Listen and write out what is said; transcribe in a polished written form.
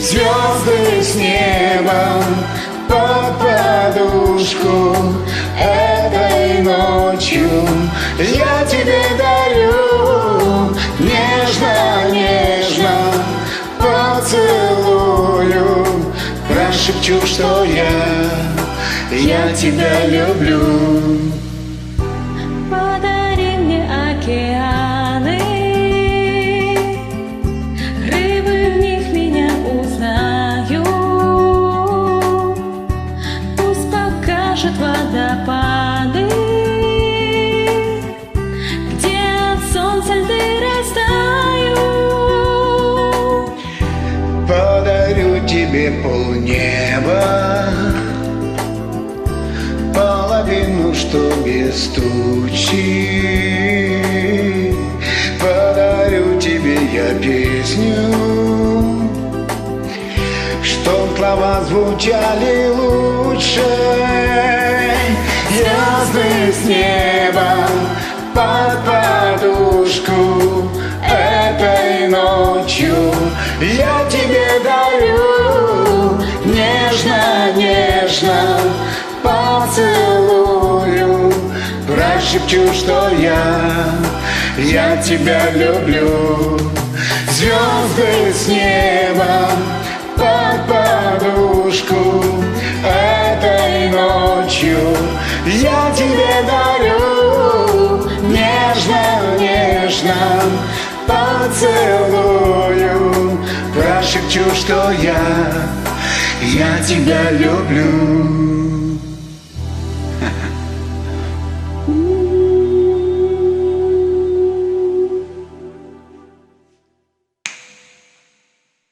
звезды с небом под подушку. Этой ночью я тебе дарю, нежно-нежно поцелую, прошепчу, что я тебя люблю. Подари мне океаны, рыбы в них меня узнают. Пусть покажет водопады, где от солнца льды растают. Подарю тебе полнеба, половину, что без тучи. Подарю тебе я песню, чтоб слова звучали лучше. Звезды с небом под подушку. Этой ночью я тебе дарю, нежно-нежно поцелую, прошепчу, что я тебя люблю. Звезды с неба под подушку. Этой ночью я тебе дарю, нежно-нежно поцелую, прошепчу, что я тебя люблю.